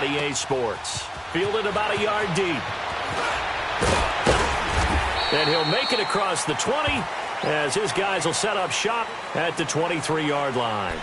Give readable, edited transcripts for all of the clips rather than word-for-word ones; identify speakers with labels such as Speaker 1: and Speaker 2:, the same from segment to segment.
Speaker 1: EA Sports. Fielded about a yard deep. And he'll make it across the 20 as his guys will set up shop at the 23-yard line.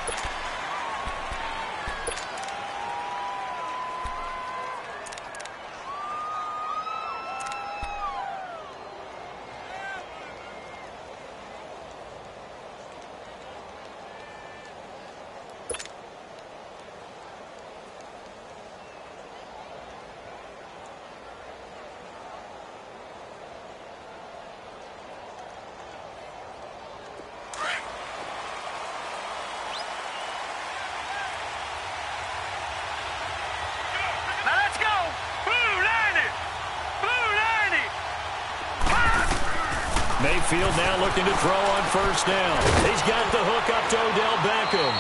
Speaker 1: Mayfield now looking to throw on first down. He's got the hook up to Odell Beckham.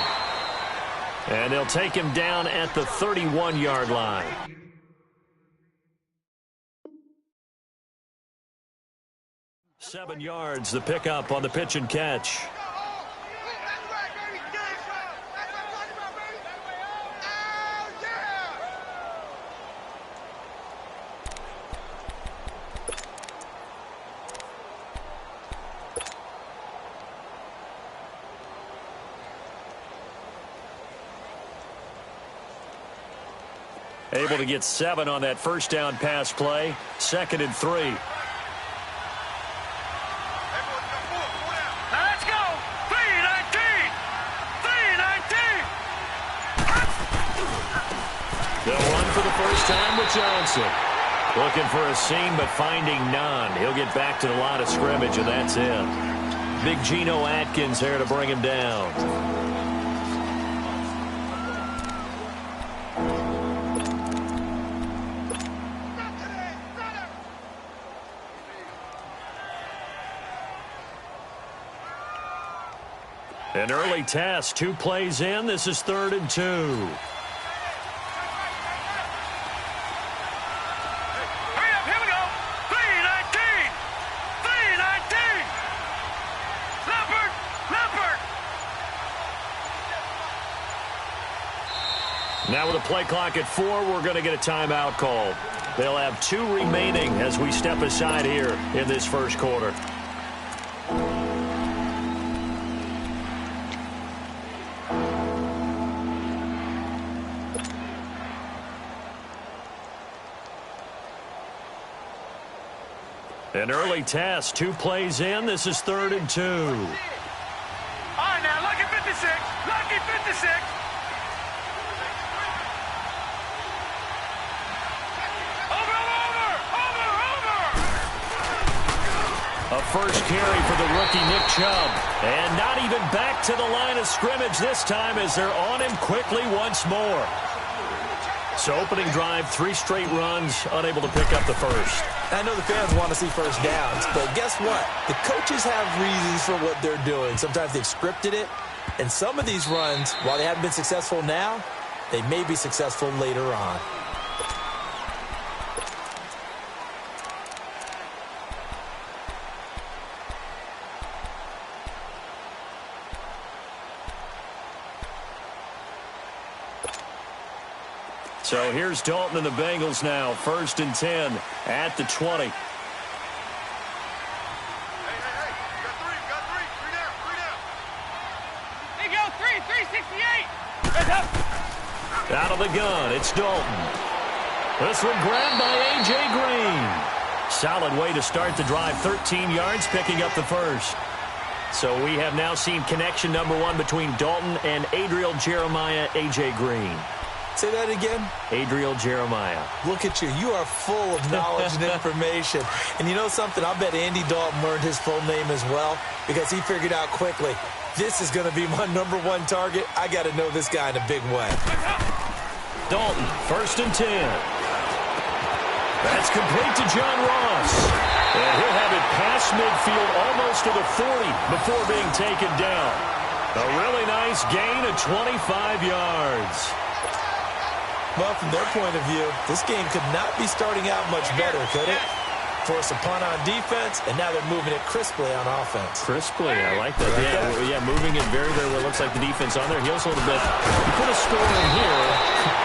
Speaker 1: And they'll take him down at the 31-yard line. Seven yards, the pickup on the pitch and catch. Able to get 7 on that first down pass play. 2nd and 3.
Speaker 2: Let's go. 3-19. 3-19.
Speaker 1: They'll run for the first time with Johnson. Looking for a seam, but finding none. He'll get back to the line of scrimmage, and that's it. Big Geno Atkins there to bring him down. An early test, 2 plays in. This is 3rd and 2.
Speaker 2: Hurry up, here we go. 3-19. 3-19. Leopard.
Speaker 1: Now with a play clock at 4, we're going to get a timeout called. They'll have 2 remaining as we step aside here in this first quarter. An early test, 2 plays in. This is 3rd and 2.
Speaker 2: All right, now, lucky 56. Lucky 56. Over.
Speaker 1: A first carry for the rookie Nick Chubb. And not even back to the line of scrimmage this time as they're on him quickly once more. So opening drive, 3 straight runs, unable to pick up the first.
Speaker 3: I know the fans want to see first downs, but guess what? The coaches have reasons for what they're doing. Sometimes they've scripted it, and some of these runs, while they haven't been successful now, they may be successful later on.
Speaker 1: So here's Dalton and the Bengals now. 1st and 10 at the 20.
Speaker 2: Hey, got three down. There you go, 368.
Speaker 1: Out of the gun, it's Dalton. This one grabbed by A.J. Green. Solid way to start the drive. 13 yards, picking up the first. So we have now seen connection number 1 between Dalton and Adriel Jeremiah, A.J. Green.
Speaker 3: Say that again.
Speaker 1: Adriel Jeremiah.
Speaker 3: Look at you. You are full of knowledge and information. And you know something? I bet Andy Dalton learned his full name as well because he figured out quickly, this is going to be my number 1 target. I got to know this guy in a big way.
Speaker 1: Dalton, 1st and 10. That's complete to John Ross. And he'll have it past midfield almost to the 40 before being taken down. A really nice gain of 25 yards.
Speaker 3: Well, from their point of view, this game could not be starting out much better, could it? force a punt on defense, and now they're moving it crisply on offense.
Speaker 1: Crisply, I like that. Yeah, moving it very, very well. Looks like the defense on there. Heels a little bit. You put a score in here,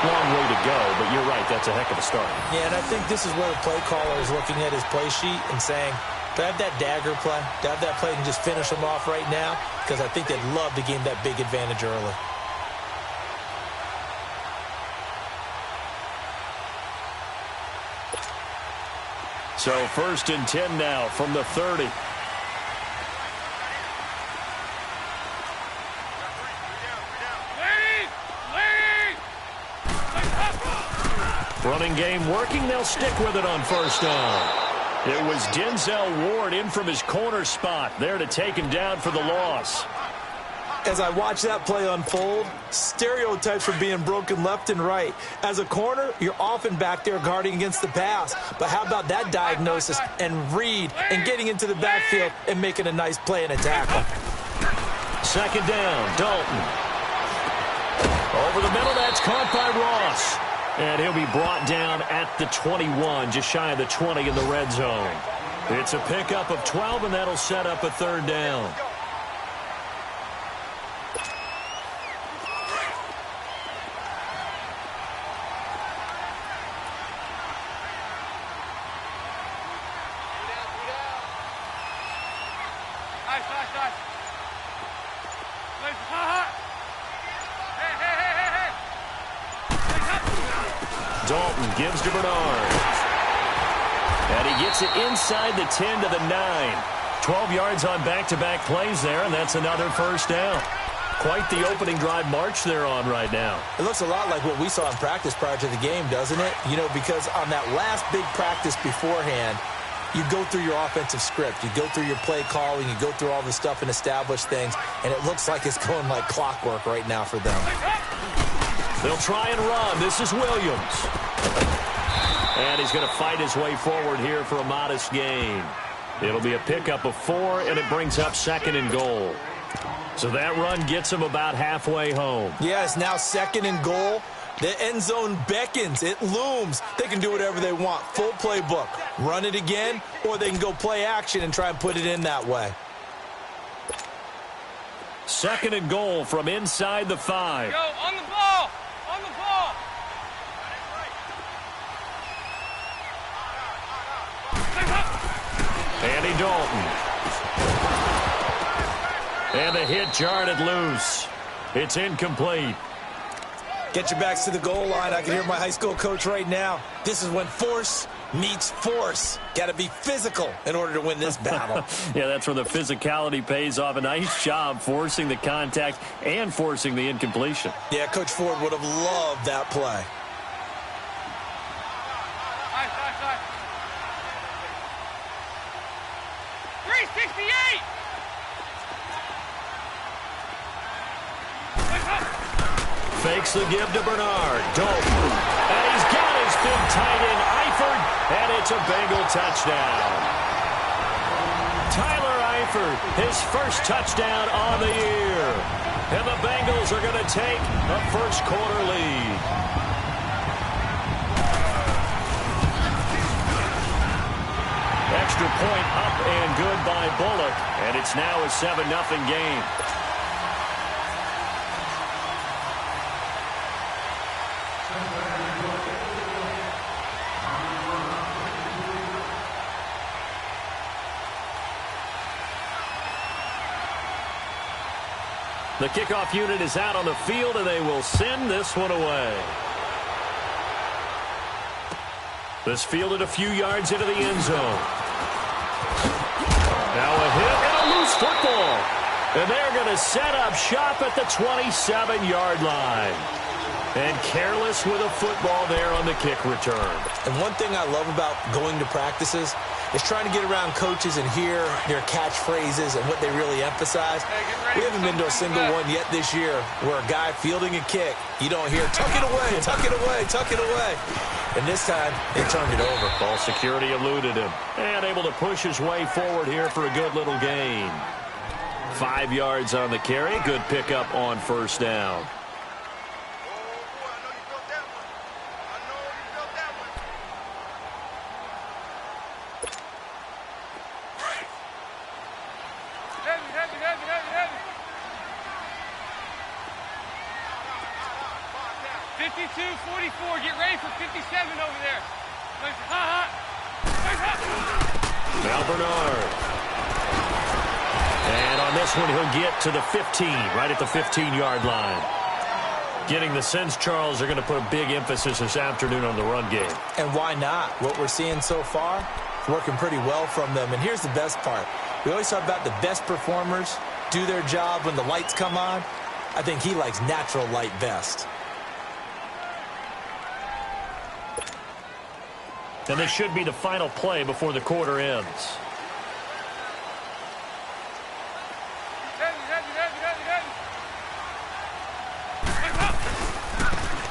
Speaker 1: long way to go, but you're right, that's a heck of a start.
Speaker 3: Yeah, and I think this is where the play caller is looking at his play sheet and saying, do I have that dagger play? Do I have that play and just finish them off right now? Because I think they'd love to gain that big advantage early.
Speaker 1: So 1st and 10 now from the 30. Running game working. They'll stick with it on 1st down. It was Denzel Ward in from his corner spot there to take him down for the loss.
Speaker 3: As I watch that play unfold, stereotypes are being broken left and right. As a corner, you're often back there guarding against the pass. But how about that diagnosis and read and getting into the backfield and making a nice play and a tackle?
Speaker 1: 2nd down, Dalton. Over the middle, that's caught by Ross. And he'll be brought down at the 21, just shy of the 20 in the red zone. It's a pickup of 12, and that'll set up a 3rd down. Dalton gives to Bernard. And he gets it inside the 10 to the 9. 12 yards on back-to-back plays there, and that's another 1st down. Quite the opening drive march they're on right now.
Speaker 3: It looks a lot like what we saw in practice prior to the game, doesn't it? You know, because on that last big practice beforehand, you go through your offensive script. You go through your play calling. You go through all the stuff and establish things, and it looks like it's going like clockwork right now for them.
Speaker 1: They'll try and run. This is Williams. And he's going to fight his way forward here for a modest gain. It'll be a pickup of 4, and it brings up 2nd and goal. So that run gets him about halfway home.
Speaker 3: Yeah, it's now 2nd and goal. The end zone beckons. It looms. They can do whatever they want. Full playbook. Run it again, or they can go play action and try and put it in that way.
Speaker 1: 2nd and goal from inside the 5.
Speaker 2: Go, on the ball! On the ball!
Speaker 1: Andy Dalton. And the hit jarred it loose. It's incomplete.
Speaker 3: Get your backs to the goal line. I can hear my high school coach right now. This is when force meets force. Got to be physical in order to win this battle.
Speaker 1: Yeah, that's where the physicality pays off. A nice job forcing the contact and forcing the incompletion.
Speaker 3: Yeah, Coach Ford would have loved that play.
Speaker 2: 368!
Speaker 1: Fakes the give to Bernard. Dalton. And he's got his big tight end, Eifert, and it's a Bengal touchdown. Tyler Eifert, his first touchdown on the year. And the Bengals are going to take a first-quarter lead. Extra point up and good by Bullock, and it's now a 7-0 game. The kickoff unit is out on the field, and they will send this one away. This fielded a few yards into the end zone. Now a hit and a loose football. And they're going to set up shop at the 27-yard line. And careless with a football there on the kick return.
Speaker 3: And one thing I love about going to practices is trying to get around coaches and hear their catchphrases and what they really emphasize. We haven't been to a single one yet this year where a guy fielding a kick, you don't hear, tuck it away, tuck it away, tuck it away. And this time, they turned it over.
Speaker 1: Ball security eluded him. And able to push his way forward here for a good little gain. 5 yards on the carry. Good pickup on first down.
Speaker 2: 52-44. Get ready for 57 over there.
Speaker 1: Now Bernard. And on this one, he'll get to the 15, right at the 15-yard line. Getting the sense, Charles, are going to put a big emphasis this afternoon on the run game.
Speaker 3: And why not? What we're seeing so far is working pretty well from them. And here's the best part. We always talk about the best performers do their job when the lights come on. I think he likes natural light best.
Speaker 1: And this should be the final play before the quarter ends.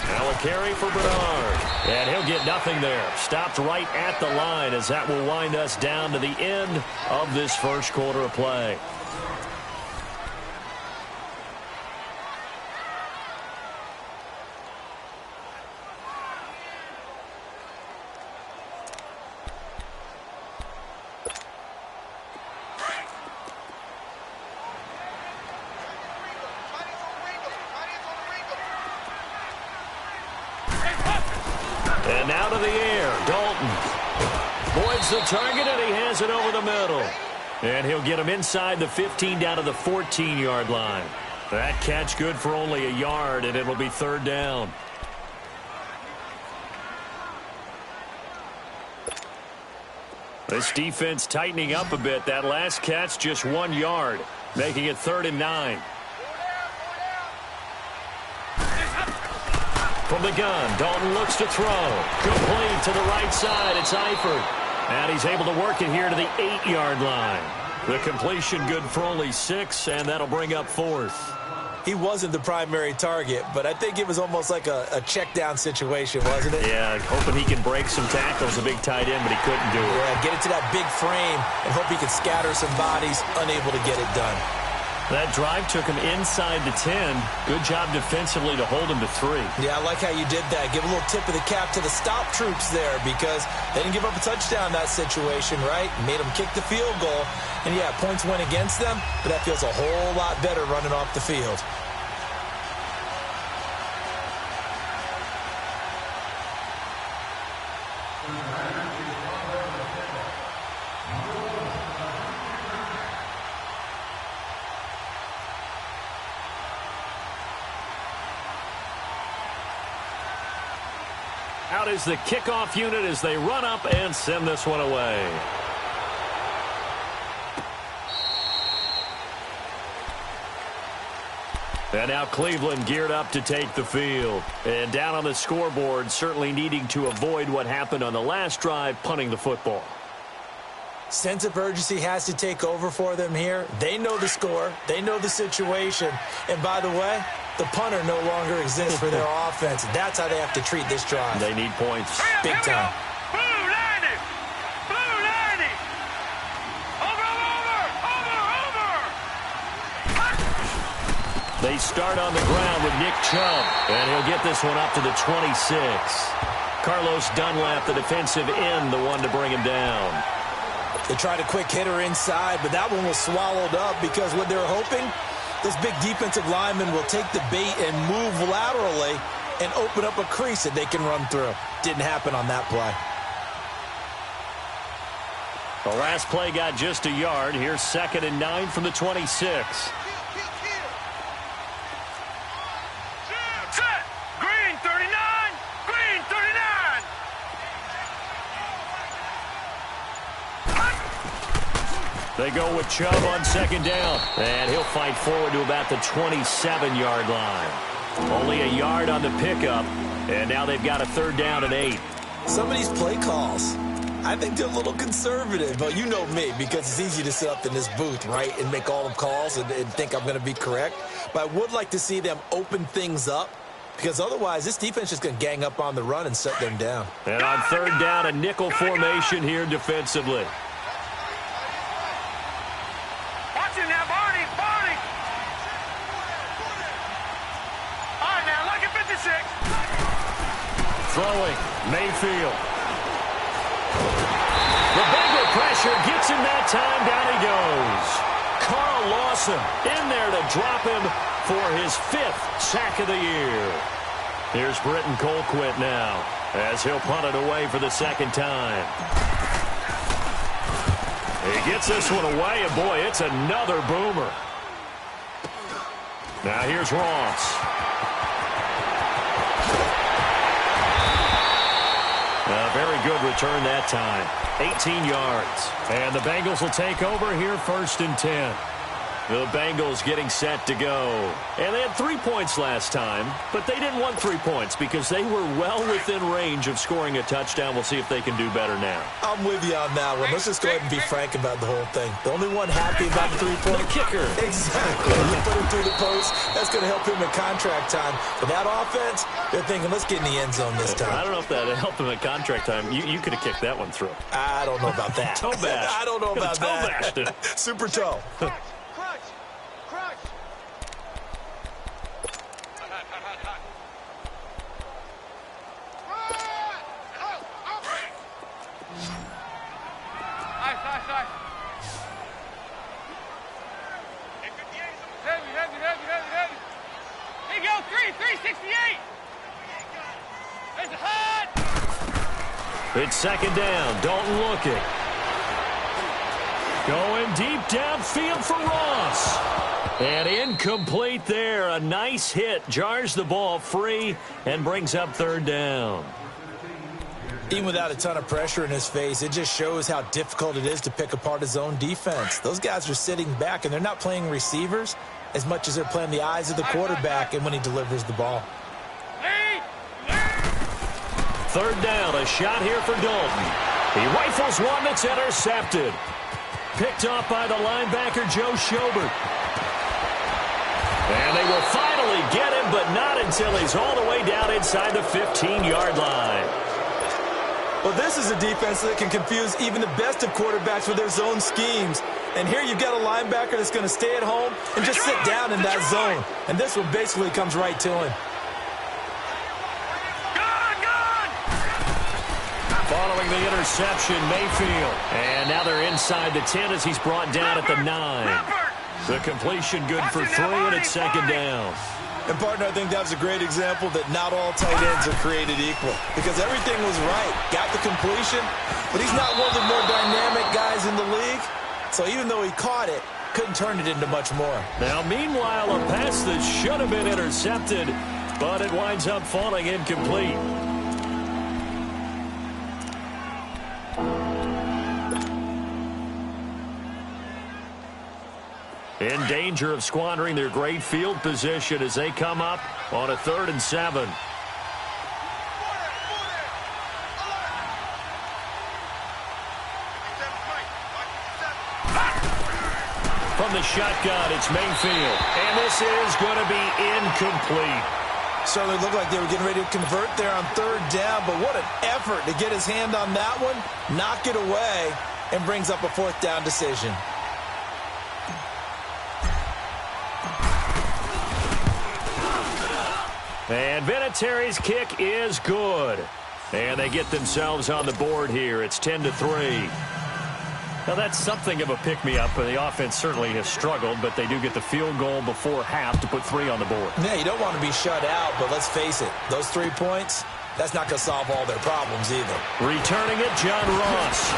Speaker 1: Now a carry for Bernard. And he'll get nothing there. Stopped right at the line as that will wind us down to the end of this first quarter of play. And now to the air, Dalton. Voids the target, and he has it over the middle. And he'll get him inside the 15 down to the 14-yard line. That catch good for only a yard, and it'll be third down. This defense tightening up a bit. That last catch just 1 yard, making it 3rd and 9. From the gun, Dalton looks to throw. Complete to the right side. It's Eifert. And he's able to work it here to the 8-yard line. The completion good for only 6, and that'll bring up 4th.
Speaker 3: He wasn't the primary target, but I think it was almost like a check-down situation, wasn't it?
Speaker 1: Yeah, hoping he can break some tackles, a big tight end, but he couldn't do it.
Speaker 3: Yeah, get it to that big frame and hope he can scatter some bodies, unable to get it done.
Speaker 1: That drive took him inside the 10. Good job defensively to hold him to 3.
Speaker 3: Yeah, I like how you did that. Give a little tip of the cap to the stop troops there because they didn't give up a touchdown in that situation, right? Made them kick the field goal. And, yeah, points went against them, but that feels a whole lot better running off the field.
Speaker 1: Out is the kickoff unit as they run up and send this one away. And now Cleveland geared up to take the field. And down on the scoreboard, certainly needing to avoid what happened on the last drive, punting the football.
Speaker 3: Sense of urgency has to take over for them here. They know the score. They know the situation. And by the way, the punter no longer exists for their offense. That's how they have to treat this drive.
Speaker 1: They need points.
Speaker 3: Big time.
Speaker 2: Blue 90! Blue 90! Over!
Speaker 1: They start on the ground with Nick Chubb, and he'll get this one up to the 26. Carlos Dunlap, the defensive end, the one to bring him down.
Speaker 3: They tried a quick hitter inside, but that one was swallowed up because what they were hoping, this big defensive lineman will take the bait and move laterally and open up a crease that they can run through. Didn't happen on that play.
Speaker 1: The last play got just a yard. Here's 2nd and 9 from the 26.
Speaker 2: Set! Green 39! Green 39!
Speaker 1: They go with Chubb on 2nd down. And he'll fight forward to about the 27-yard line. Only a yard on the pickup. And now they've got a 3rd down and 8.
Speaker 3: Some of these play calls, I think they're a little conservative. But you know me, because it's easy to sit up in this booth, right, and make all the calls and think I'm going to be correct. But I would like to see them open things up, because otherwise this defense is going to gang up on the run and shut them down.
Speaker 1: And on 3rd down, a nickel formation here defensively.
Speaker 2: Watch it now, Barney! Barney! All right, now, look at 56.
Speaker 1: Throwing, Mayfield. The Bengal pressure gets him that time. Down he goes. Carl Lawson in there to drop him for his 5th sack of the year. Here's Britton Colquitt now, as he'll punt it away for the second time. He gets this one away, and boy, it's another boomer. Now here's Ross. A very good return that time. 18 yards. And the Bengals will take over here 1st and 10. The Bengals getting set to go. And they had 3 points last time, but they didn't want 3 points because they were well within range of scoring a touchdown. We'll see if they can do better now.
Speaker 3: I'm with you on that one. Let's just go ahead and be frank about the whole thing. The only one happy about the 3-point
Speaker 1: kicker.
Speaker 3: Exactly. You put him through the post. That's going to help him in contract time. But that offense, they're thinking, let's get in the end zone this time.
Speaker 1: I don't know if that helped him in contract time. You could have kicked that one through.
Speaker 3: I don't know about that.
Speaker 1: Toe bash.
Speaker 3: I don't know about
Speaker 1: toe
Speaker 3: that.
Speaker 1: Bashed it.
Speaker 3: Super toe.
Speaker 1: It's second down. Dalton looking. Going deep downfield for Ross. And incomplete there. A nice hit. Jars the ball free and brings up 3rd down.
Speaker 3: Even without a ton of pressure in his face, it just shows how difficult it is to pick apart his own defense. Those guys are sitting back, and they're not playing receivers as much as they're playing the eyes of the quarterback and when he delivers the ball.
Speaker 1: 3rd down, a shot here for Dalton. He rifles one that's intercepted. Picked off by the linebacker, Joe Schobert. And they will finally get him, but not until he's all the way down inside the 15-yard line.
Speaker 3: Well, this is a defense that can confuse even the best of quarterbacks with their zone schemes. And here you've got a linebacker that's going to stay at home and just sit down in that zone. And this one basically comes right to him.
Speaker 1: Following the interception, Mayfield. And now they're inside the 10 as he's brought down at the 9. The completion good for 3, and it's second down.
Speaker 3: And, partner, I think that was a great example that not all tight ends are created equal. Because everything was right. Got the completion, but he's not one of the more dynamic guys in the league. So even though he caught it, couldn't turn it into much more.
Speaker 1: Now, meanwhile, a pass that should have been intercepted, but it winds up falling incomplete. In danger of squandering their great field position as they come up on a 3rd and 7. From the shotgun, it's Mayfield. And this is going to be incomplete.
Speaker 3: Certainly looked like they were getting ready to convert there on 3rd down, but what an effort to get his hand on that one, knock it away, and brings up a 4th down decision.
Speaker 1: And Vinatieri's kick is good. And they get themselves on the board here. It's 10-3. Now, that's something of a pick-me-up. The offense certainly has struggled, but they do get the field goal before half to put 3 on the board.
Speaker 3: Yeah, you don't want to be shut out, but let's face it. Those 3 points, that's not going to solve all their problems either.
Speaker 1: Returning it, John Ross.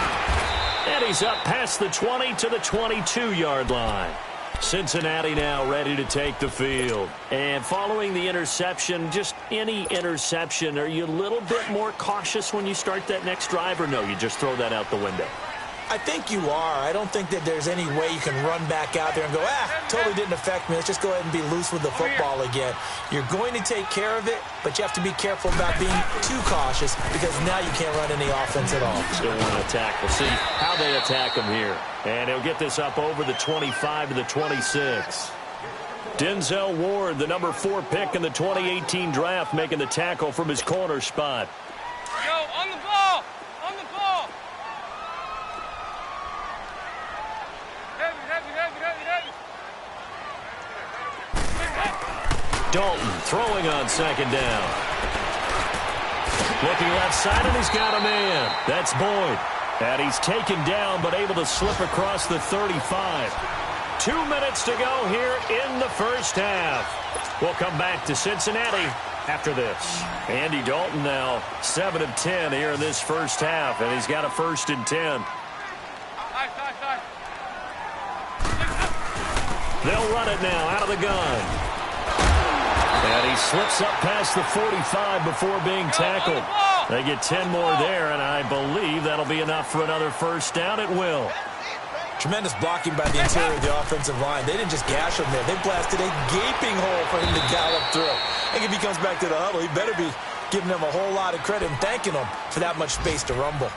Speaker 1: And he's up past the 20 to the 22-yard line. Cincinnati now ready to take the field. And following the interception, just any interception, are you a little bit more cautious when you start that next drive, or no, you just throw that out the window?
Speaker 3: I think you are. I don't think that there's any way you can run back out there and go, totally didn't affect me. Let's just go ahead and be loose with the football again. You're going to take care of it, but you have to be careful about being too cautious because now you can't run any offense at all.
Speaker 1: Still want to attack. We'll see how they attack him here. And he'll get this up over the 25 to the 26. Denzel Ward, the number 4 pick in the 2018 draft, making the tackle from his corner spot.
Speaker 2: Yo, on the ball! On the ball!
Speaker 1: Dalton throwing on second down. Looking left side, and he's got a man. That's Boyd. And he's taken down, but able to slip across the 35. 2 minutes to go here in the first half. We'll come back to Cincinnati after this. Andy Dalton now 7 of 10 here in this first half, and he's got a 1st and 10. They'll run it now out of the gun. And he slips up past the 45 before being tackled. They get 10 more there, and I believe that'll be enough for another 1st down. It will.
Speaker 3: Tremendous blocking by the interior of the offensive line. They didn't just gash him there. They blasted a gaping hole for him to gallop through. I think if he comes back to the huddle, he better be giving them a whole lot of credit and thanking them for that much space to rumble.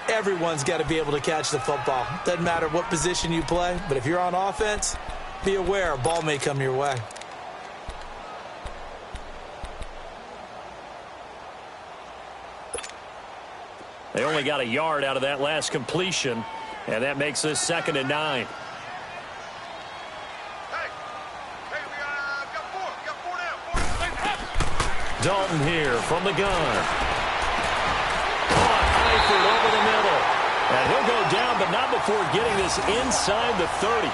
Speaker 3: Everyone's got to be able to catch the football. Doesn't matter what position you play, but if you're on offense, be aware a ball may come your way.
Speaker 1: They only got a yard out of that last completion, and that makes this 2nd and 9. Dalton here from the gun. Caught Eifert over the middle. And he'll go down, but not before getting this inside the 30.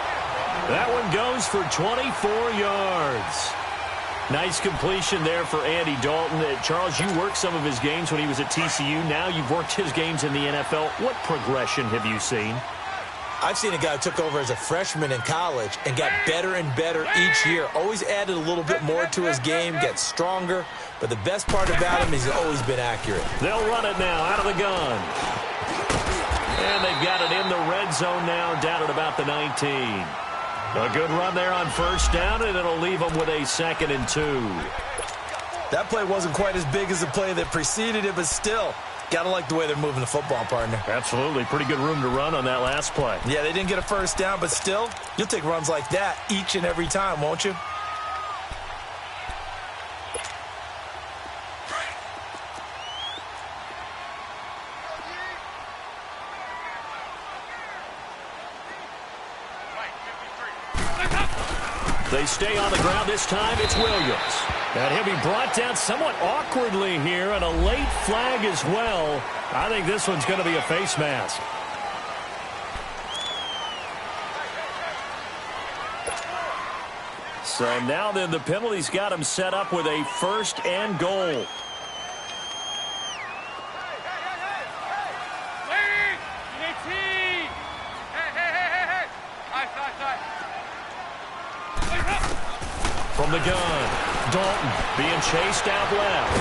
Speaker 1: That one goes for 24 yards. Nice completion there for Andy Dalton. Charles, you worked some of his games when he was at TCU. Now you've worked his games in the NFL. What progression have you seen?
Speaker 3: I've seen a guy who took over as a freshman in college and got better and better each year. Always added a little bit more to his game, gets stronger. But the best part about him is he's always been accurate.
Speaker 1: They'll run it now out of the gun. And they've got it in the red zone now, down at about the 19. A good run there on 1st down, and it'll leave them with a 2nd and 2.
Speaker 3: That play wasn't quite as big as the play that preceded it, but still, got to like the way they're moving the football, partner.
Speaker 1: Absolutely. Pretty good room to run on that last play.
Speaker 3: Yeah, they didn't get a 1st down, but still, you'll take runs like that each and every time, won't you?
Speaker 1: They stay on the ground. This time it's Williams. And he'll be brought down somewhat awkwardly here, and a late flag as well. I think this one's going to be a face mask. So now then the penalty's got him set up with a 1st and goal. From the gun, Dalton being chased out left.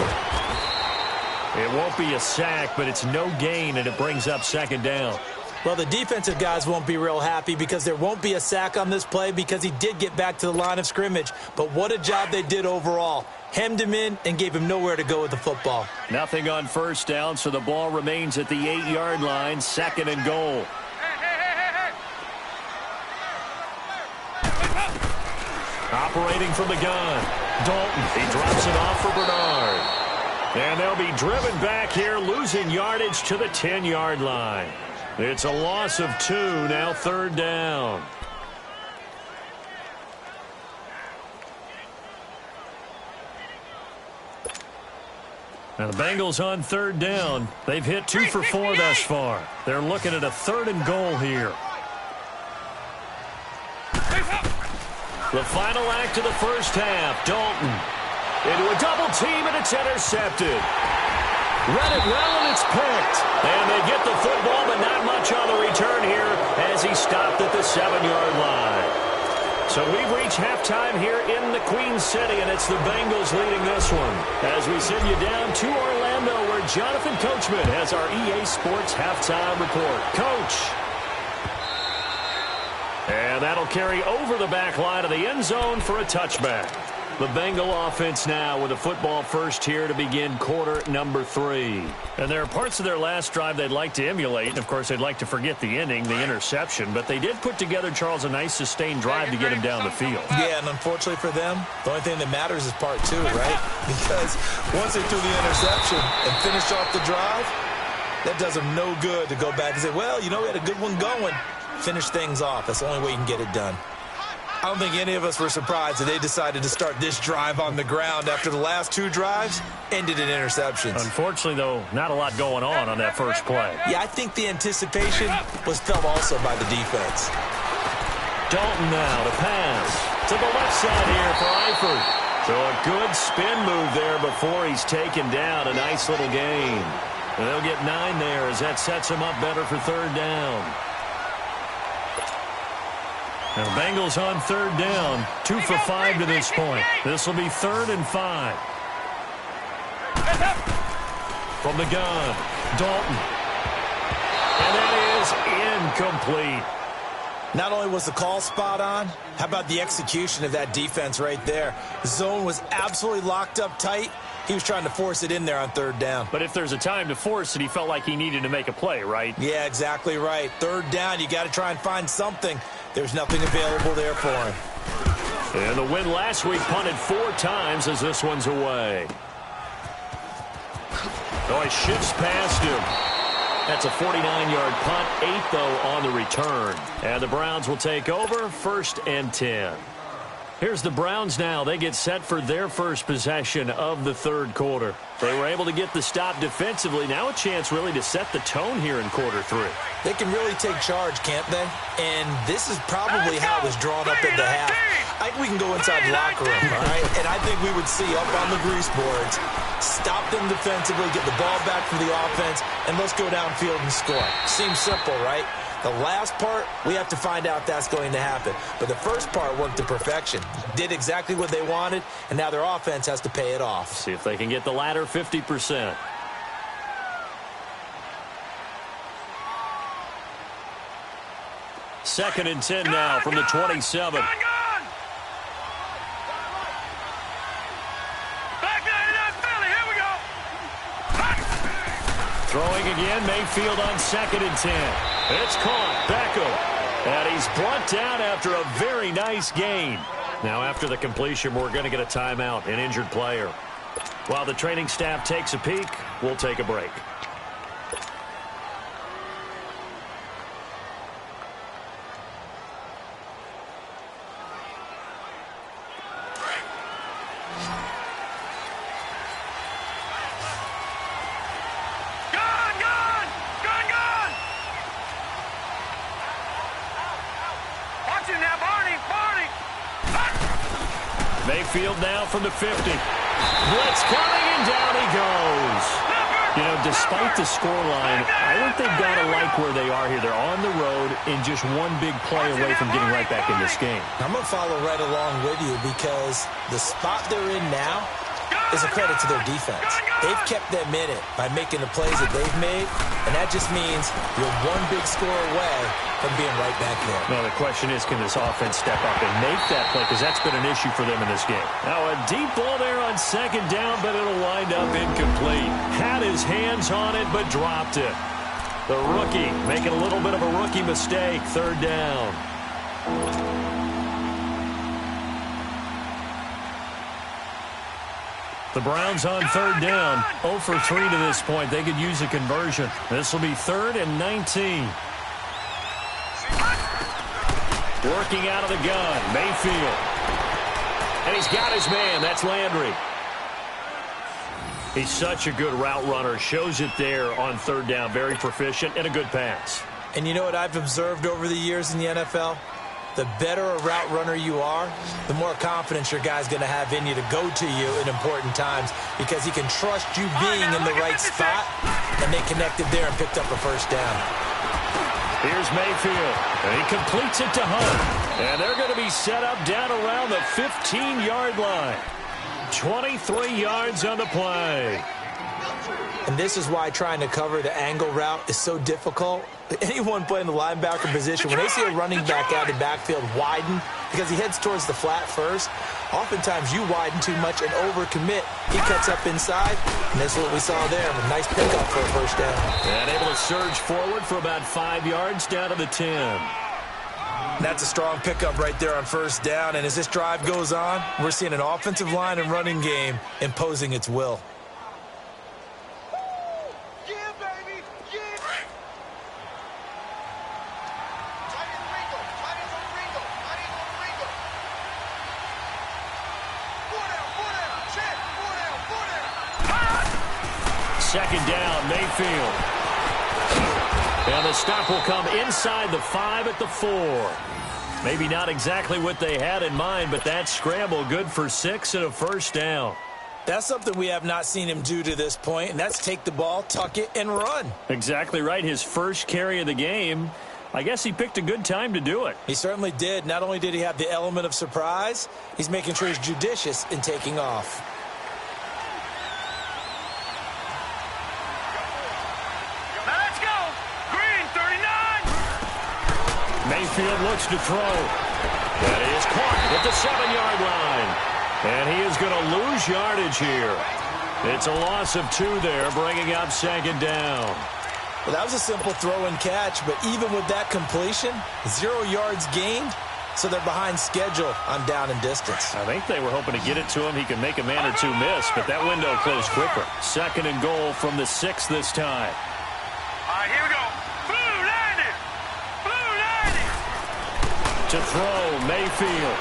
Speaker 1: It won't be a sack, but it's no gain, and it brings up 2nd down.
Speaker 3: Well, the defensive guys won't be real happy because there won't be a sack on this play because he did get back to the line of scrimmage. But what a job they did overall. Hemmed him in and gave him nowhere to go with the football.
Speaker 1: Nothing on 1st down, so the ball remains at the 8-yard line, 2nd and goal. Operating from the gun, Dalton. He drops it off for Bernard. And they'll be driven back here, losing yardage to the 10-yard line. It's a loss of 2, now 3rd down. Now the Bengals on 3rd down. They've hit 2 for 4 thus far. They're looking at a 3rd and goal here. The final act of the first half, Dalton into a double team, and it's intercepted. Read it well, and it's picked. And they get the football, but not much on the return here as he stopped at the 7-yard line. So we've reached halftime here in the Queen City, and it's the Bengals leading this one. As we send you down to Orlando, where Jonathan Coachman has our EA Sports halftime report. Coach. And that'll carry over the back line of the end zone for a touchback. The Bengal offense now with a football first here to begin quarter number 3. And there are parts of their last drive they'd like to emulate. And, of course, they'd like to forget the ending, the interception. But they did put together, Charles, a nice sustained drive to get him down the field.
Speaker 3: Yeah, and unfortunately for them, the only thing that matters is part 2, right? Because once they threw the interception and finished off the drive, that does them no good to go back and say, well, you know, we had a good one going. Finish things off. That's the only way you can get it done. I don't think any of us were surprised that they decided to start this drive on the ground after the last 2 drives ended in interceptions.
Speaker 1: Unfortunately, though, not a lot going on that first play.
Speaker 3: Yeah, I think the anticipation was felt also by the defense.
Speaker 1: Dalton now to pass to the left side here for Eifert. So a good spin move there before he's taken down. A nice little gain. And they'll get 9 there as that sets him up better for third down. Now the Bengals on third down. 2 for 5 to this point. This will be 3rd and 5. From the gun, Dalton. And that is incomplete.
Speaker 3: Not only was the call spot on, how about the execution of that defense right there? The zone was absolutely locked up tight. He was trying to force it in there on third down.
Speaker 1: But if there's a time to force it, he felt like he needed to make a play, right?
Speaker 3: Yeah, exactly right. Third down, you got to try and find something. There's nothing available there for him.
Speaker 1: And the win last week punted 4 times as this one's away. Oh, he shifts past him. That's a 49-yard punt, 8 though on the return. And the Browns will take over, 1st and 10. Here's the Browns now. They get set for their first possession of the third quarter. They were able to get the stop defensively. Now a chance really to set the tone here in quarter 3.
Speaker 3: They can really take charge, can't they? And this is probably how it was drawn up at the half. I think we can go inside the locker room, all right? And I think we would see up on the grease boards, stop them defensively, get the ball back for the offense, and let's go downfield and score. Seems simple, right? The last part, we have to find out if that's going to happen. But the first part worked to perfection. Did exactly what they wanted, and now their offense has to pay it off.
Speaker 1: See if they can get the latter 50%. Second and 10 now from the 27. Throwing again, Mayfield on 2nd and 10. It's caught, Beckham. And he's brought down after a very nice gain. Now after the completion, we're going to get a timeout, an injured player. While the training staff takes a peek, we'll take a break. Mayfield now from the 50. Blitz coming, and down he goes. You know, despite the scoreline, I think they've got to like where they are here. They're on the road and just one big play away from getting right back in this game.
Speaker 3: I'm going to follow right along with you because the spot they're in now is a credit to their defense. They've kept them in it by making the plays that they've made, and that just means you're one big score away from being right back there.
Speaker 1: Now, the question is, can this offense step up and make that play? Because that's been an issue for them in this game. Now, a deep ball there on 2nd down, but it'll wind up incomplete. Had his hands on it, but dropped it. The rookie making a little bit of a rookie mistake. 3rd down. The Browns on 3rd down, 0 for 3 to this point. They could use a conversion. This will be 3rd and 19. Working out of the gun, Mayfield. And he's got his man. That's Landry. He's such a good route runner. Shows it there on 3rd down. Very proficient and a good pass.
Speaker 3: And you know what I've observed over the years in the NFL? The better a route runner you are, the more confidence your guy's going to have in you to go to you in important times because he can trust you being in the right spot, and they connected there and picked up a 1st down.
Speaker 1: Here's Mayfield, and he completes it to Hunt. And they're going to be set up down around the 15-yard line. 23 yards on the play.
Speaker 3: And this is why trying to cover the angle route is so difficult. Anyone playing the linebacker position, when they see a running back out of the backfield widen because he heads towards the flat first, oftentimes you widen too much and overcommit. He cuts up inside, and that's what we saw there. A nice pickup for a 1st down.
Speaker 1: And able to surge forward for about 5 yards down to the 10.
Speaker 3: That's a strong pickup right there on 1st down. And as this drive goes on, we're seeing an offensive line and running game imposing its will.
Speaker 1: Second down, Mayfield. And the stop will come inside the 5 at the 4. Maybe not exactly what they had in mind, but that scramble good for 6 and a first down.
Speaker 3: That's something we have not seen him do to this point, and that's take the ball, tuck it, and run.
Speaker 1: Exactly right. His first carry of the game. I guess he picked a good time to do it.
Speaker 3: He certainly did. Not only did he have the element of surprise, he's making sure he's judicious in taking off.
Speaker 2: Now let's go. Green, 39.
Speaker 1: Mayfield looks to throw. That is caught at the 7-yard line. And he is going to lose yardage here. It's a loss of 2 there, bringing up 2nd down.
Speaker 3: Well, that was a simple throw and catch, but even with that completion, 0 yards gained, so they're behind schedule on down and distance.
Speaker 1: I think they were hoping to get it to him. He could make a man or 2 miss, but that window closed quicker. 2nd and goal from the 6 this time.
Speaker 2: All right, here we go. Blue 90. Blue 90.
Speaker 1: To throw, Mayfield.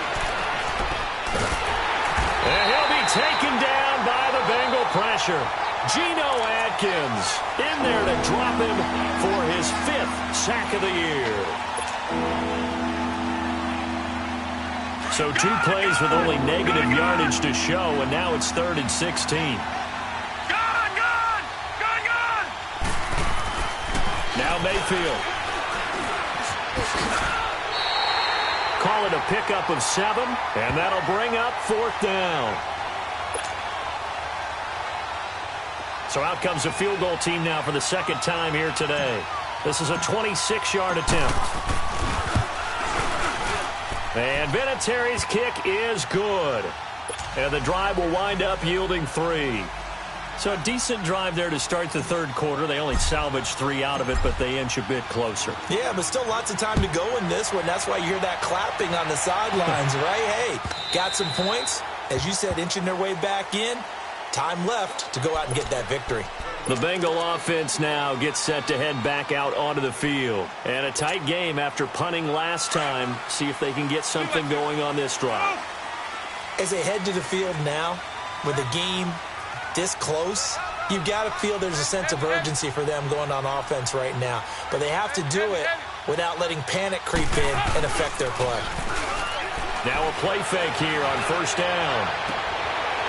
Speaker 1: And he'll be taken down by the Bengal pressure. Geno Atkins in there to drop him for his 5th sack of the year. So 2 plays with only negative yardage to show, and now it's 3rd and 16.
Speaker 2: Gone, gone. Gone, gone.
Speaker 1: Now Mayfield. Call it a pickup of 7, and that'll bring up 4th down. So out comes a field goal team now for the 2nd time here today. This is a 26-yard attempt. And Vinatieri's kick is good. And the drive will wind up yielding 3. So a decent drive there to start the 3rd quarter. They only salvaged 3 out of it, but they inch a bit closer.
Speaker 3: Yeah, but still lots of time to go in this one. That's why you hear that clapping on the sidelines, right? Hey, got some points. As you said, inching their way back in. Time left to go out and get that victory.
Speaker 1: The Bengal offense now gets set to head back out onto the field. And a tight game after punting last time. See if they can get something going on this drive.
Speaker 3: As they head to the field now, with the game this close, you've got to feel there's a sense of urgency for them going on offense right now. But they have to do it without letting panic creep in and affect their play.
Speaker 1: Now a play fake here on 1st down.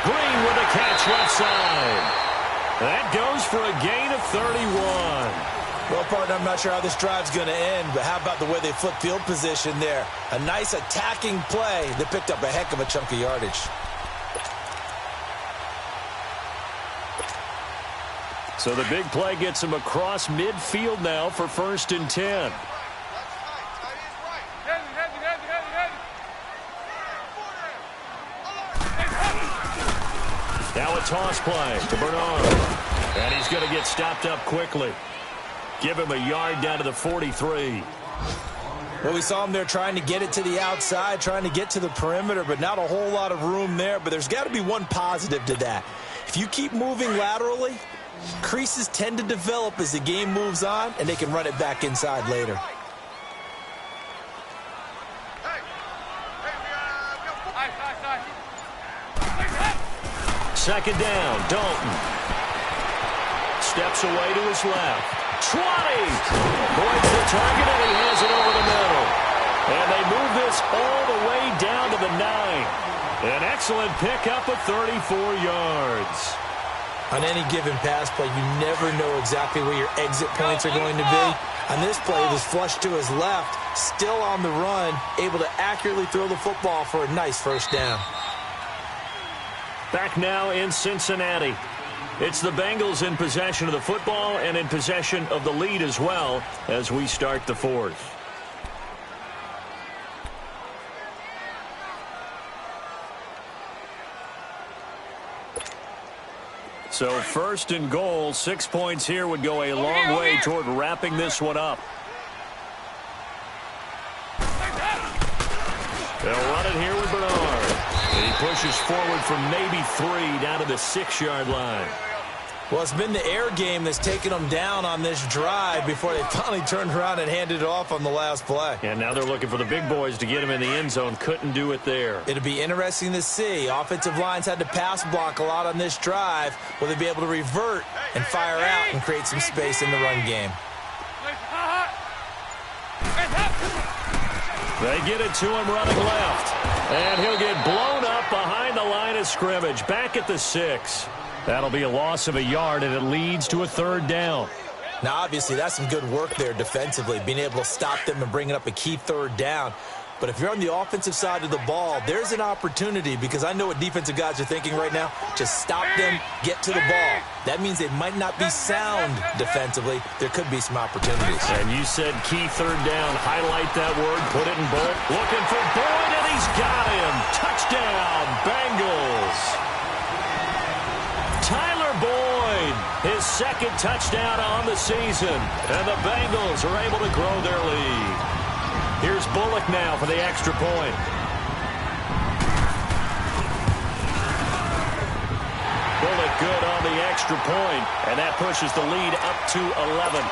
Speaker 1: Green with a catch left side. That goes for a gain of 31.
Speaker 3: Well, partner, I'm not sure how this drive's going to end, but how about the way they flip field position there? A nice attacking play that picked up a heck of a chunk of yardage.
Speaker 1: So the big play gets him across midfield now for 1st and 10. Now a toss play to Bernard. And he's going to get stopped up quickly. Give him a yard down to the 43.
Speaker 3: Well, we saw him there trying to get it to the outside, trying to get to the perimeter, but not a whole lot of room there. But there's got to be one positive to that. If you keep moving laterally, creases tend to develop as the game moves on, and they can run it back inside later.
Speaker 1: Second down, Dalton. Steps away to his left. 20! Avoids the target, and he has it over the middle. And they move this all the way down to the 9. An excellent pickup of 34 yards.
Speaker 3: On any given pass play, you never know exactly where your exit points are going to be. On this play, it was flushed to his left, still on the run, able to accurately throw the football for a nice 1st down.
Speaker 1: Back now in Cincinnati. It's the Bengals in possession of the football and in possession of the lead as well as we start the 4th. So 1st and goal, 6 points here would go a long way toward wrapping this one up. They'll run it here with Bernard. And he pushes forward from maybe 3 down to the 6-yard line.
Speaker 3: Well, it's been the air game that's taken them down on this drive before they finally turned around and handed it off on the last play.
Speaker 1: And now they're looking for the big boys to get him in the end zone. Couldn't do it there.
Speaker 3: It'll be interesting to see. Offensive lines had to pass block a lot on this drive. Will they be able to revert and fire out and create some space in the run game?
Speaker 1: They get it to him running left. And he'll get blown up behind the line of scrimmage, back at the 6. That'll be a loss of a yard, and it leads to a 3rd down.
Speaker 3: Now, obviously, that's some good work there defensively, being able to stop them and bringing up a key 3rd down. But if you're on the offensive side of the ball, there's an opportunity, because I know what defensive guys are thinking right now. Just stop them, get to the ball. That means they might not be sound defensively. There could be some opportunities.
Speaker 1: And you said key 3rd down. Highlight that word, put it in bold. Looking for Boyd, and he's got him. Touchdown, Bengals. Tyler Boyd, his 2nd touchdown on the season. And the Bengals are able to grow their lead. Here's Bullock now for the extra point. Bullock good on the extra point, and that pushes the lead up to 11.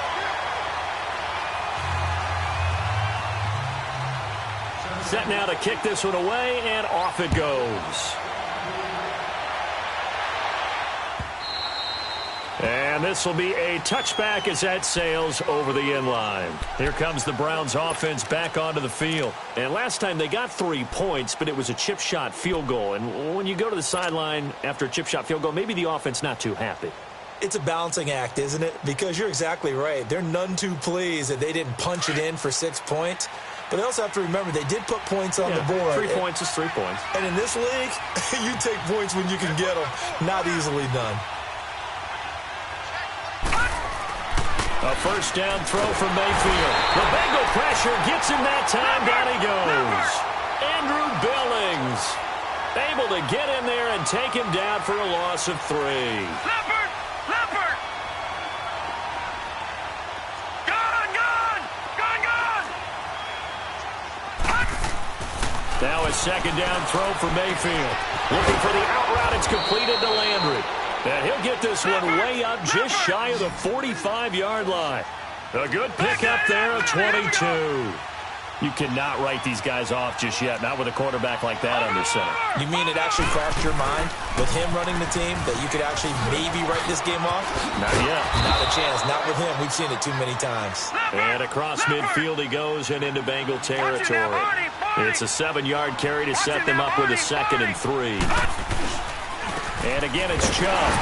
Speaker 1: Set now to kick this one away, and off it goes. And this will be a touchback as that sails over the end line. Here comes the Browns offense back onto the field. And last time they got 3 points, but it was a chip shot field goal. And when you go to the sideline after a chip shot field goal, maybe the offense not too happy.
Speaker 3: It's a balancing act, isn't it? Because you're exactly right. They're none too pleased that they didn't punch it in for 6 points. But they also have to remember they did put points on the board.
Speaker 1: 3 points is 3 points.
Speaker 3: And in this league, you take points when you can get them. Not easily done.
Speaker 1: A 1st down throw from Mayfield. The Bengal pressure gets him that time. Down he goes. Andrew Billings able to get in there and take him down for a loss of 3.
Speaker 2: Leopard! Leopard! Gone! Gone! Gone! Gone!
Speaker 1: Now a 2nd down throw for Mayfield. Looking for the out route. It's completed to Landry. And he'll get this one way up just shy of the 45-yard line. A good pickup there of 22. You cannot write these guys off just yet, not with a quarterback like that under center.
Speaker 3: You mean it actually crossed your mind with him running the team that you could actually maybe write this game off?
Speaker 1: Not yet.
Speaker 3: Not a chance. Not with him. We've seen it too many times.
Speaker 1: And across midfield he goes and into Bengal territory. It's a 7-yard carry to set them up with a 2nd and 3. And again, it's Chubb.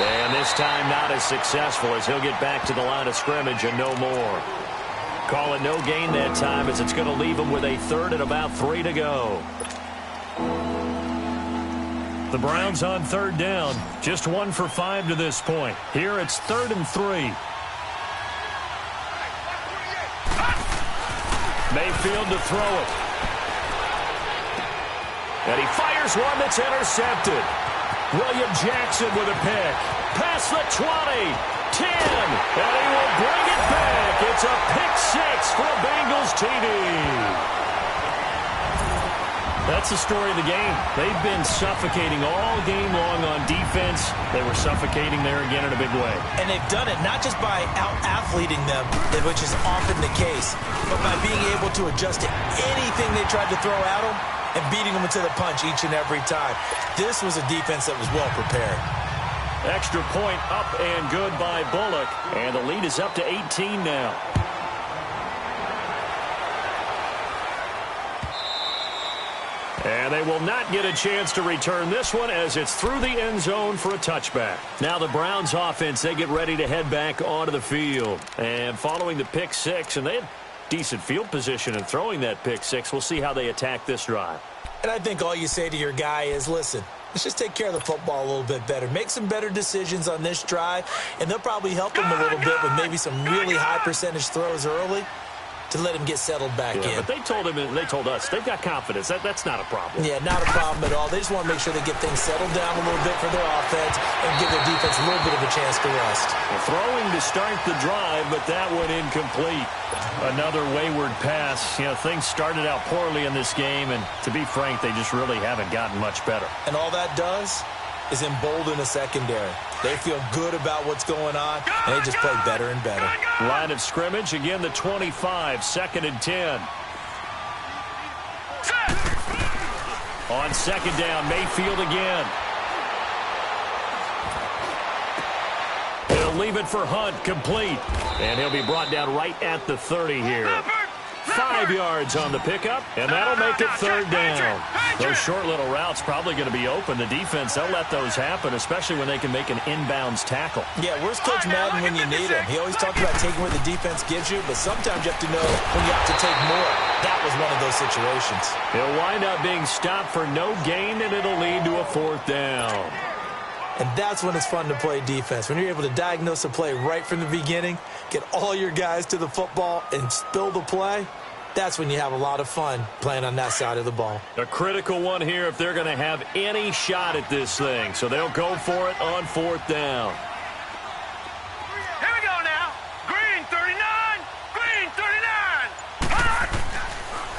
Speaker 1: And this time not as successful as he'll get back to the line of scrimmage and no more. Call it no gain that time as it's going to leave him with a 3rd and about 3 to go. The Browns on 3rd down. Just 1 for 5 to this point. Here it's 3rd and 3. Mayfield to throw it. And he fires one that's intercepted. William Jackson with a pick. Past the 20, 10, and he will bring it back. It's a pick 6 for a Bengals TD. That's the story of the game. They've been suffocating all game long on defense. They were suffocating there again in a big way.
Speaker 3: And they've done it not just by out-athleting them, which is often the case, but by being able to adjust to anything they tried to throw at them and beating them into the punch each and every time. This was a defense that was well prepared.
Speaker 1: Extra point up and good by Bullock. And the lead is up to 18 now. And they will not get a chance to return this one as it's through the end zone for a touchback. Now the Browns offense, they get ready to head back onto the field. And following the pick 6, and they had decent field position in throwing that pick 6. We'll see how they attack this drive.
Speaker 3: And I think all you say to your guy is, listen, let's just take care of the football a little bit better. Make some better decisions on this drive, and they'll probably help him a little bit with maybe some really high percentage throws early to let him get settled back in.
Speaker 1: But they told him, and they told us, they've got confidence. That's not a problem.
Speaker 3: Yeah, not a problem at all. They just want to make sure they get things settled down a little bit for their offense and give their defense a little bit of a chance to rest.
Speaker 1: Well, throwing to start the drive, but that one incomplete. Another wayward pass. You know, things started out poorly in this game, and to be frank, they just really haven't gotten much better.
Speaker 3: And all that does is embolden a secondary. They feel good about what's going on, and they just play better and better.
Speaker 1: Line of scrimmage, again the 25, 2nd and 10. On 2nd down, Mayfield again. He'll leave it for Hunt, complete. And he'll be brought down right at the 30 here. 5 yards on the pickup, and that'll make it third down. Those short little routes probably going to be open. The defense, they'll let those happen, especially when they can make an inbounds tackle.
Speaker 3: Yeah, where's Coach Madden when you need him? He always talks about taking what the defense gives you, but sometimes you have to know when you have to take more. That was one of those situations.
Speaker 1: He'll wind up being stopped for no gain, and it'll lead to a fourth down.
Speaker 3: And that's when it's fun to play defense. When you're able to diagnose a play right from the beginning, get all your guys to the football and spill the play, that's when you have a lot of fun playing on that side of the ball.
Speaker 1: A critical one here if they're going to have any shot at this thing. So they'll go for it on fourth down.
Speaker 2: Here we go now. Green 39. Green 39.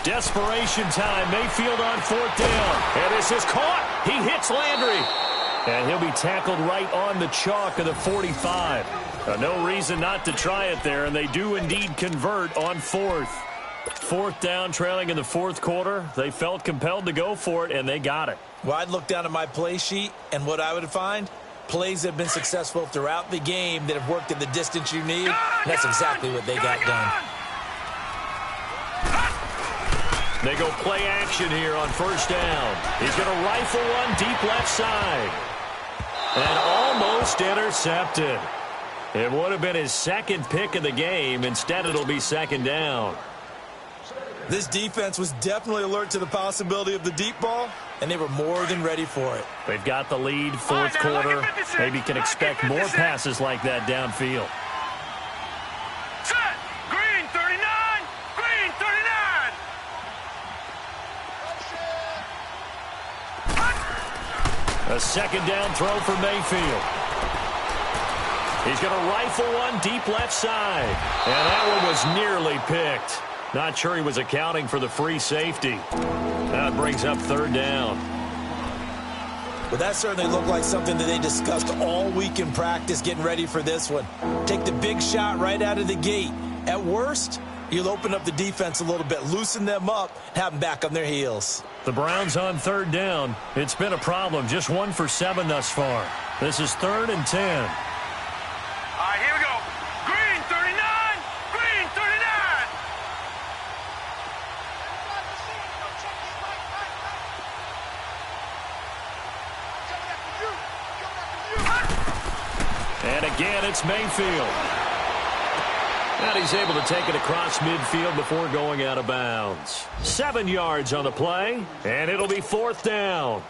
Speaker 1: Desperation time. Mayfield on fourth down. And this is caught. He hits Landry. And he'll be tackled right on the chalk of the 45. No reason not to try it there, and they do indeed convert on fourth. Fourth down, trailing in the fourth quarter. They felt compelled to go for it, and they got it.
Speaker 3: Well, I'd look down at my play sheet, and what I would find, plays that have been successful throughout the game that have worked at the distance you need, and that's exactly what they got done.
Speaker 1: They go play action here on first down. He's going to rifle one deep left side. And almost intercepted. It would have been his second pick of the game. Instead, it'll be second down.
Speaker 3: This defense was definitely alert to the possibility of the deep ball, and they were more than ready for it.
Speaker 1: They've got the lead, fourth quarter. Maybe can expect more passes like that downfield.
Speaker 2: Set. Green 39. Green 39.
Speaker 1: A second down throw for Mayfield. He's going to rifle one deep left side. And that one was nearly picked. Not sure he was accounting for the free safety. That brings up third down.
Speaker 3: Well, that certainly looked like something that they discussed all week in practice getting ready for this one. Take the big shot right out of the gate. At worst, you'll open up the defense a little bit, loosen them up, have them back on their heels.
Speaker 1: The Browns on third down. It's been a problem. Just 1 for 7 thus far. This is 3rd and 10.
Speaker 2: All right, here we go. Green 39. Green 39.
Speaker 1: And again, it's Mayfield. And he's able to take it across midfield before going out of bounds. 7 yards on the play, and it'll be fourth down.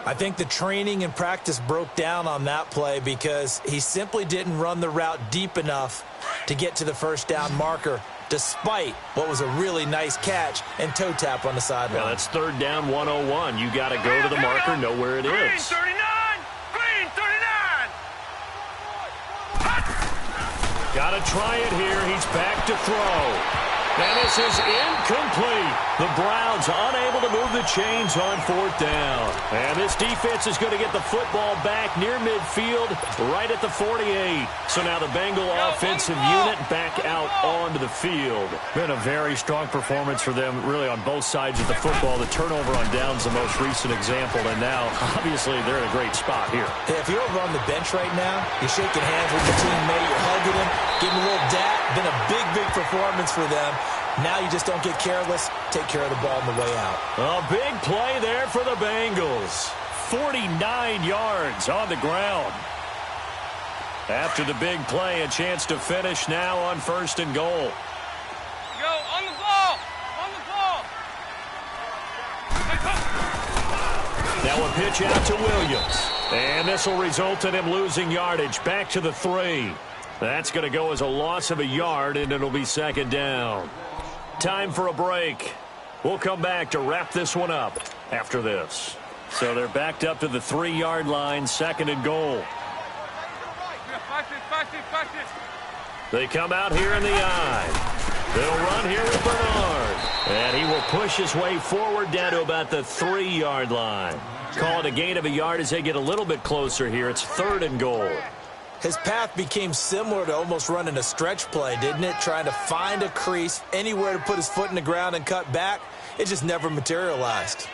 Speaker 3: I think the training and practice broke down on that play because he simply didn't run the route deep enough to get to the first down marker, despite what was a really nice catch and toe tap on the sideline.
Speaker 1: Well, that's third down 101. You got to go to the marker, know where it
Speaker 2: Green
Speaker 1: is.
Speaker 2: 39. Green 39.
Speaker 1: Got to try it here. He's back to throw. And this is incomplete. The Browns unable to move the chains on fourth down. And this defense is going to get the football back near midfield, right at the 48. So now the Bengal offensive unit back out onto the field. Been a very strong performance for them, really, on both sides of the football. The turnover on downs, the most recent example. And now, obviously, they're in a great spot here.
Speaker 3: Yeah, if you're over on the bench right now, you're shaking hands with your teammate, you're hugging him, giving a little dap. Been a big, big performance for them. Now you just don't get careless. Take care of the ball on the way out.
Speaker 1: A big play there for the Bengals. 49 yards on the ground. After the big play, a chance to finish now on first and goal.
Speaker 2: Go on the ball. On the ball.
Speaker 1: Now a pitch out to Williams. And this will result in him losing yardage back to the 3. That's going to go as a loss of a yard, and it'll be second down. Time for a break. We'll come back to wrap this one up after this. So they're backed up to the 3-yard line, second and goal. They come out here in the I. They'll run here with Bernard. And he will push his way forward down to about the 3-yard line. Call it a gain of a yard as they get a little bit closer here. It's third and goal.
Speaker 3: His path became similar to almost running a stretch play, didn't it? Trying to find a crease, anywhere to put his foot in the ground and cut back. It just never materialized.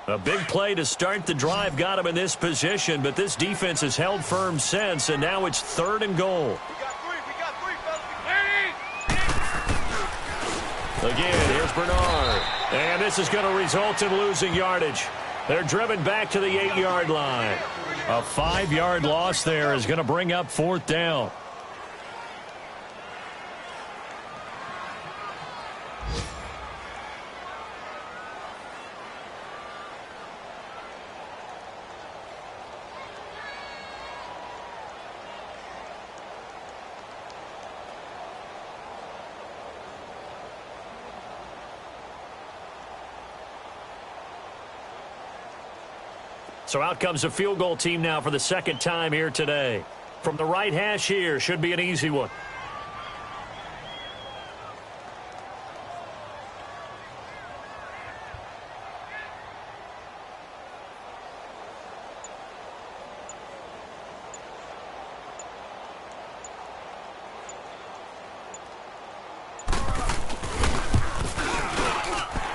Speaker 1: A big play to start the drive got him in this position, but this defense has held firm since, and now it's 3rd and goal.
Speaker 2: We got three, fellas.
Speaker 1: Again, here's Bernard. And this is going to result in losing yardage. They're driven back to the 8-yard line. A 5-yard loss there is going to bring up 4th down. So out comes a field goal team now for the 2nd time here today. From the right hash here, should be an easy one.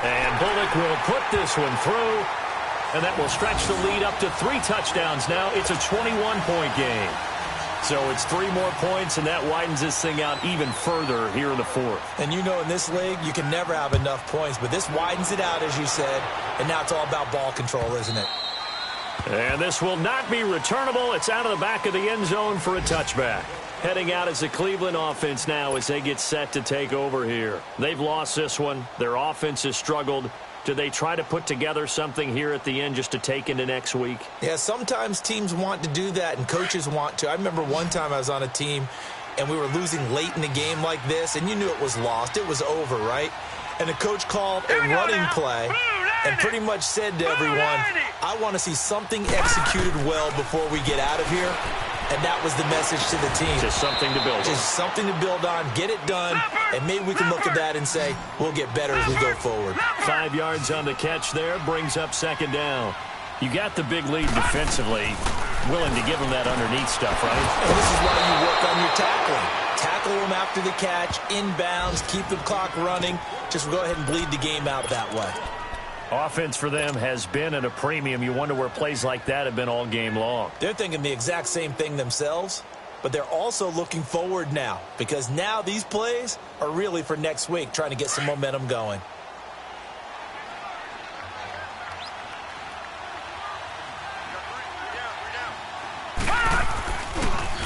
Speaker 1: And Bullock will put this one through. And that will stretch the lead up to 3 touchdowns now. It's a 21-point game. So it's 3 more points, and that widens this thing out even further here in the 4th.
Speaker 3: And you know in this league, you can never have enough points, but this widens it out, as you said, and now it's all about ball control, isn't it?
Speaker 1: And this will not be returnable. It's out of the back of the end zone for a touchback. Heading out as the Cleveland offense now as they get set to take over here. They've lost this one. Their offense has struggled. Do they try to put together something here at the end just to take into next week?
Speaker 3: Yeah, sometimes teams want to do that and coaches want to. I remember one time I was on a team and we were losing late in the game like this, and you knew it was lost. It was over, right? And the coach called a running play and pretty much said to everyone, I want to see something executed well before we get out of here. And that was the message to the team.
Speaker 1: Just something to build on.
Speaker 3: Just something to build on, get it done, and maybe we can look at that and say, we'll get better as we go forward.
Speaker 1: 5 yards on the catch there, brings up 2nd down. You got the big lead defensively, willing to give them that underneath stuff, right?
Speaker 3: And this is why you work on your tackling. Tackle them after the catch, inbounds, keep the clock running. Just go ahead and bleed the game out that way.
Speaker 1: Offense for them has been at a premium. You wonder where plays like that have been all game long.
Speaker 3: They're thinking the exact same thing themselves, but they're also looking forward now because now these plays are really for next week, trying to get some momentum going.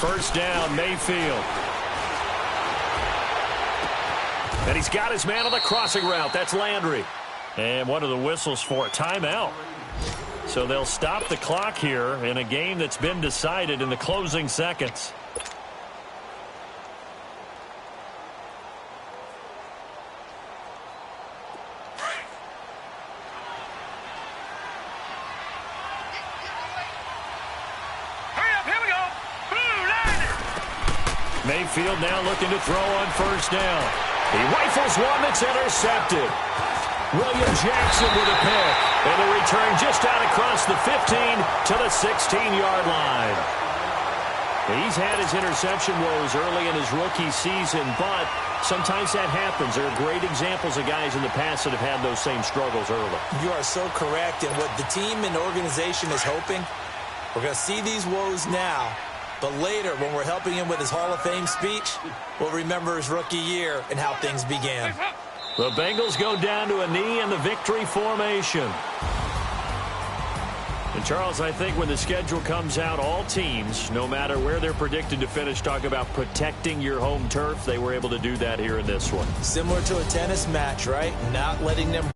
Speaker 1: First down, Mayfield. And he's got his man on the crossing route. That's Landry. And one of the whistles for a timeout. So they'll stop the clock here in a game that's been decided in the closing seconds.
Speaker 2: Hurry up, here we go.
Speaker 1: Mayfield now looking to throw on first down. He rifles one that's intercepted. William Jackson with a pick. And the return just out across the 15 to the 16-yard line. He's had his interception woes early in his rookie season, but sometimes that happens. There are great examples of guys in the past that have had those same struggles early.
Speaker 3: You are so correct. And what the team and organization is hoping, we're going to see these woes now, but later when we're helping him with his Hall of Fame speech, we'll remember his rookie year and how things began.
Speaker 1: The Bengals go down to a knee in the victory formation. And, Charles, I think when the schedule comes out, all teams, no matter where they're predicted to finish, talk about protecting your home turf. They were able to do that here in this one.
Speaker 3: Similar to a tennis match, right? Not letting them